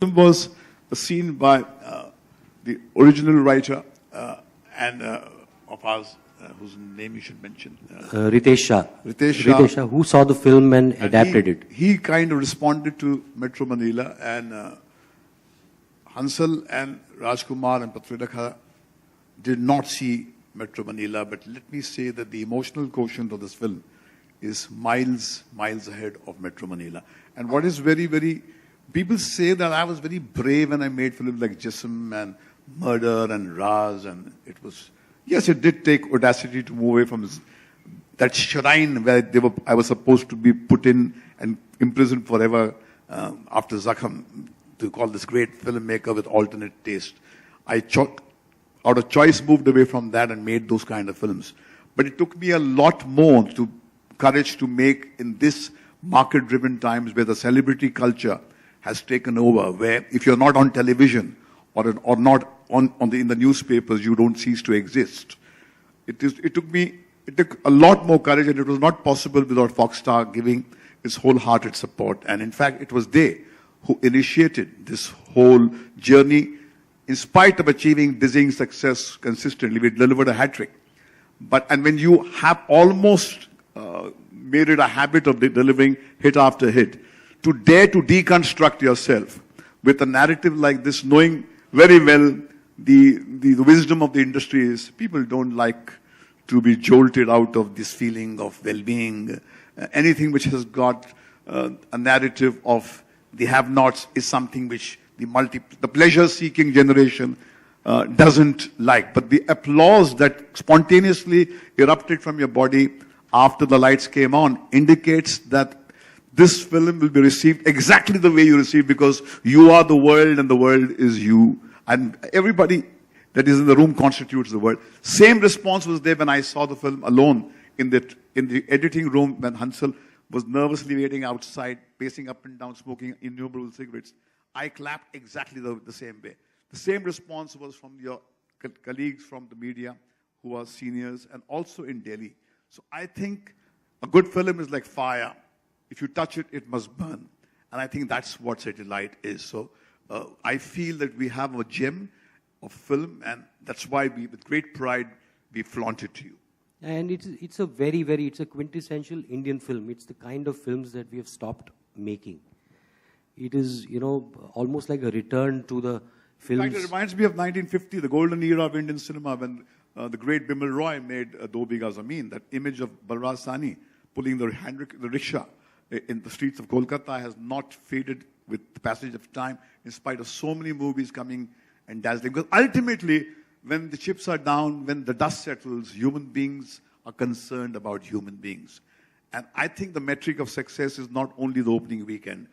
Was a scene by the original writer and of ours, whose name you should mention. Ritesh Shah. Ritesh Shah, who saw the film and adapted it. He kind of responded to Metro Manila, and Hansal and Rajkumar and Patralekha did not see Metro Manila, but let me say that the emotional quotient of this film is miles ahead of Metro Manila. And what is very people say that I was very brave when I made films like Jism and Murder and Raz, and it was, yes, it did take audacity to move away from that shrine where I was supposed to be put in and imprisoned forever after Zakham, to call this great filmmaker with alternate taste. I out of choice moved away from that and made those kind of films. But it took me a lot more courage to make in this market-driven times where the celebrity culture has taken over, where if you're not on television or not in the newspapers, you don't cease to exist. It took a lot more courage, and it was not possible without Foxstar giving its wholehearted support. And in fact, it was they who initiated this whole journey. In spite of achieving dizzying success consistently, we delivered a hat-trick. And when you have almost made it a habit of delivering hit after hit, to dare to deconstruct yourself with a narrative like this, knowing very well the wisdom of the industry is people don't like to be jolted out of this feeling of well-being. Anything which has got a narrative of the have-nots is something which the pleasure-seeking generation doesn't like. But the applause that spontaneously erupted from your body after the lights came on indicates that this film will be received exactly the way you receive, because you are the world and the world is you. And everybody that is in the room constitutes the world. Same response was there when I saw the film alone in the editing room when Hansal was nervously waiting outside, pacing up and down, smoking innumerable cigarettes. I clapped exactly the same way. The same response was from your colleagues from the media who are seniors and also in Delhi. So I think a good film is like fire. If you touch it, it must burn. And I think that's what Citylight is. So I feel that we have a gem of film, and that's why with great pride, we flaunt it to you. And it's a it's a quintessential Indian film. It's the kind of films that we have stopped making. It is, almost like a return to the films. In fact, it reminds me of 1950, the golden era of Indian cinema, when the great Bimal Roy made Do Biga Zameen. That image of Balraj Sahni pulling the rickshaw in the streets of Kolkata has not faded with the passage of time, in spite of so many movies coming and dazzling. Because ultimately, when the chips are down, when the dust settles, human beings are concerned about human beings. And I think the metric of success is not only the opening weekend.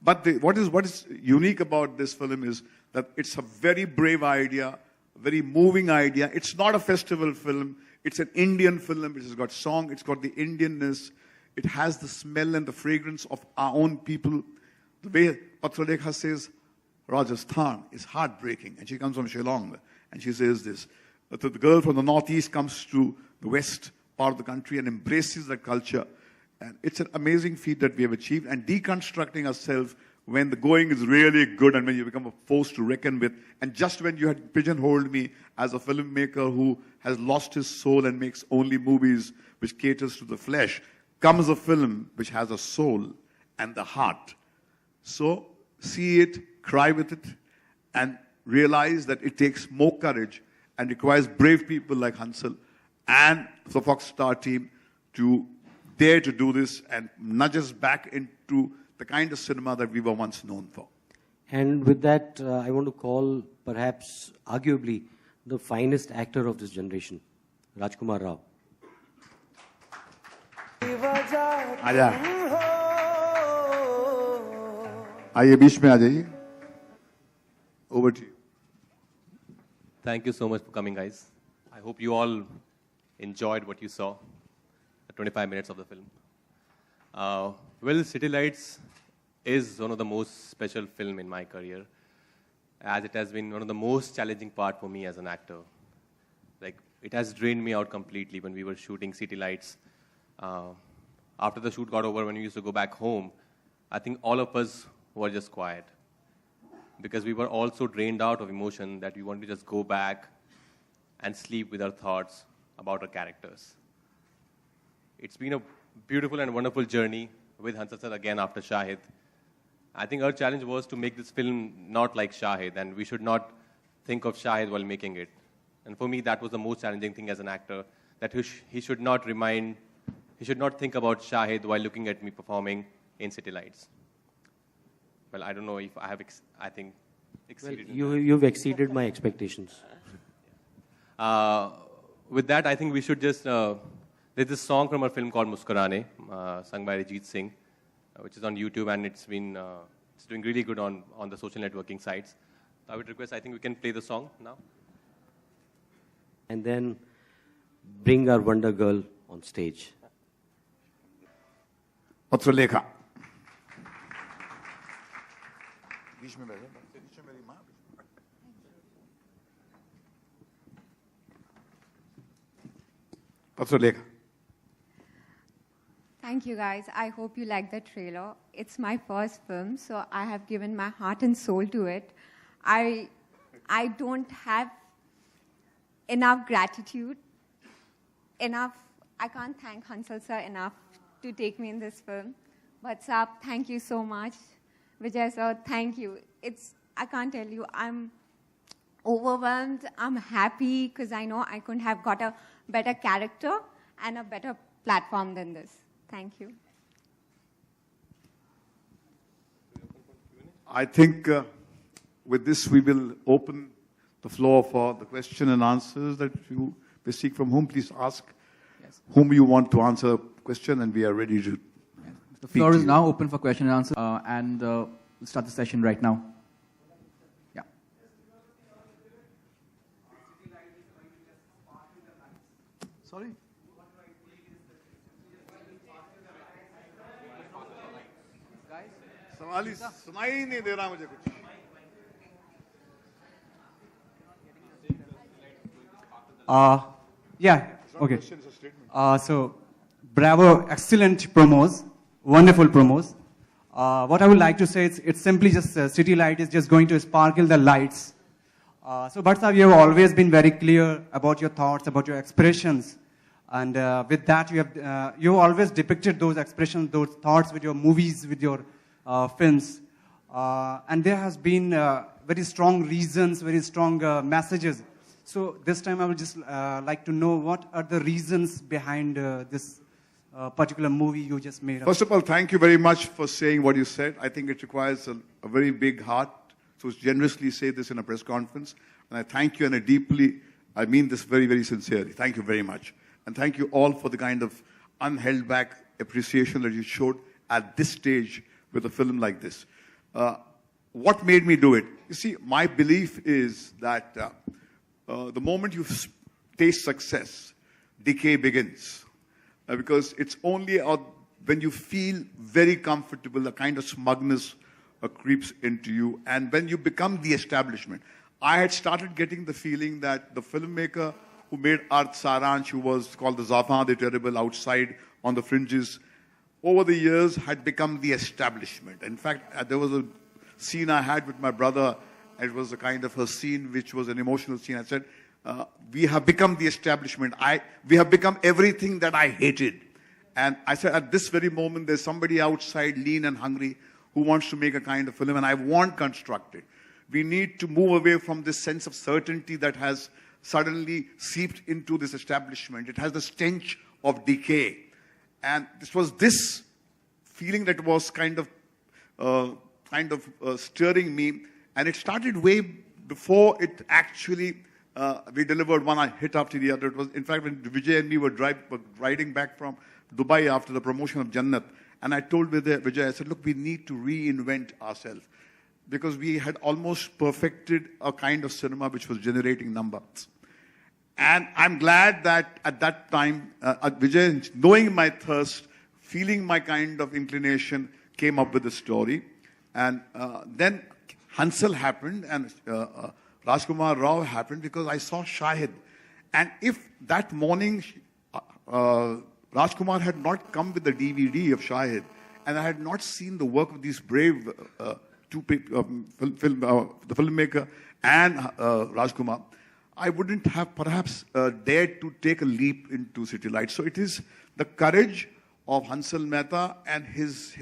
But what is unique about this film is that it's a very brave idea, a very moving idea. It's not a festival film. It's an Indian film. It has got song. It's got the Indianness. It has the smell and the fragrance of our own people. The way Patralekha says, Rajasthan is heartbreaking. And she comes from Shillong. And she says this. The girl from the northeast comes to the west part of the country and embraces that culture. And it's an amazing feat that we have achieved. And deconstructing ourselves when the going is really good and when you become a force to reckon with. And just when you had pigeonholed me as a filmmaker who has lost his soul and makes only movies which caters to the flesh, comes a film which has a soul and the heart. So see it, cry with it, and realize that it takes more courage and requires brave people like Hansal and the Foxstar team to dare to do this and nudge us back into the kind of cinema that we were once known for. And with that, I want to call perhaps, arguably, the finest actor of this generation, Rajkumar Rao. आइए बीच में आ जाइए. Over to you. Thank you so much for coming, guys. I hope you all enjoyed what you saw, the 25 minutes of the film. Well, Citylights is one of the most special film in my career, as it has been one of the most challenging part for me as an actor. Like, it has drained me out completely when we were shooting Citylights. After the shoot got over, when we used to go back home, I think all of us were just quiet. because we were all so drained out of emotion that we wanted to just go back and sleep with our thoughts about our characters. It's been a beautiful and wonderful journey with Hansal sir again after Shahid. I think our challenge was to make this film not like Shahid, and we should not think of Shahid while making it. And for me, that was the most challenging thing as an actor, that he should not think about Shahid while looking at me performing in Citylights. Well, I don't know if I have, exceeded. Well, you've exceeded my expectations. With that, I think we should just, there's this song from our film called Muskurane, sung by Ajit Singh, which is on YouTube, and it's doing really good on the social networking sites. I would request, I think we can play the song now. And then bring our Wonder Girl on stage. Patralekha. Patralekha. Thank you guys. I hope you like the trailer. It's my first film, so I have given my heart and soul to it. I don't have enough gratitude, I can't thank Hansal sir enough to take me in this film. What's up? Thank you so much. Vijay sir, thank you. I can't tell you, I'm overwhelmed, I'm happy, because I know I couldn't have got a better character and a better platform than this. Thank you. I think with this we will open the floor for the question and answers that you may seek. From whom, please ask whom you want to answer a question, and we are ready to. The floor is now open for question and answer, and we'll start the session right now. Yeah. Sorry? सवाल ही सुनाई ही नहीं दे रहा मुझे कुछ. Yeah, okay. So, bravo, excellent promos, wonderful promos. What I would like to say is, it's simply just City Light is just going to sparkle the lights. So, Bhatt sir, you have always been very clear about your thoughts, about your expressions. And with that, you always depicted those expressions, those thoughts with your movies, with your films. And there has been very strong reasons, very strong messages. So this time I would just like to know what are the reasons behind this particular movie you just made. First of all, thank you very much for saying what you said. I think it requires a very big heart to generously say this in a press conference. And I thank you, and I mean this very, very sincerely. Thank you very much. And thank you all for the kind of unheld back appreciation that you showed at this stage with a film like this. What made me do it? You see, my belief is that the moment you taste success, decay begins. Because it's only when you feel very comfortable, a kind of smugness creeps into you, and when you become the establishment. I had started getting the feeling that the filmmaker who made Art Saransh, who was called the Zafan the Terrible, Outside, On the Fringes, over the years had become the establishment. In fact, there was a scene I had with my brother. It was a kind of a scene which was an emotional scene. I said, we have become the establishment. We have become everything that I hated. And I said, at this very moment, there's somebody outside, lean and hungry, who wants to make a kind of film, and I want constructed. We need to move away from this sense of certainty that has suddenly seeped into this establishment. It has the stench of decay. And this was this feeling that was kind of stirring me. And it started way before it actually, we delivered one hit after the other. It was, in fact, when Vijay and me were riding back from Dubai after the promotion of Jannat, and I told Vijay, I said, look, we need to reinvent ourselves. Because we had almost perfected a kind of cinema which was generating numbers. And I'm glad that at that time, Vijay, knowing my thirst, feeling my kind of inclination, came up with the story. And then Hansal happened, and Rajkumar Rao happened, because I saw Shahid. And if that morning Rajkumar had not come with the DVD of Shahid, and I had not seen the work of these brave the filmmaker and Rajkumar, I wouldn't have perhaps dared to take a leap into Citylights. So it is the courage of Hansal Mehta and his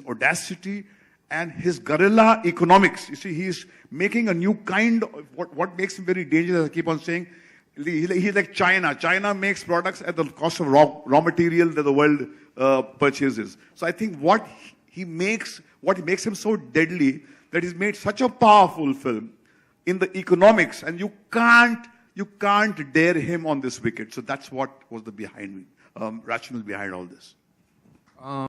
audacity and his guerrilla economics. You see, he's making a new kind of, what makes him very dangerous, I keep on saying, he's like China. China makes products at the cost of raw material that the world purchases. So I think what makes him so deadly, that he's made such a powerful film in the economics, and you can't dare him on this wicket. So that's what was the rationale behind all this.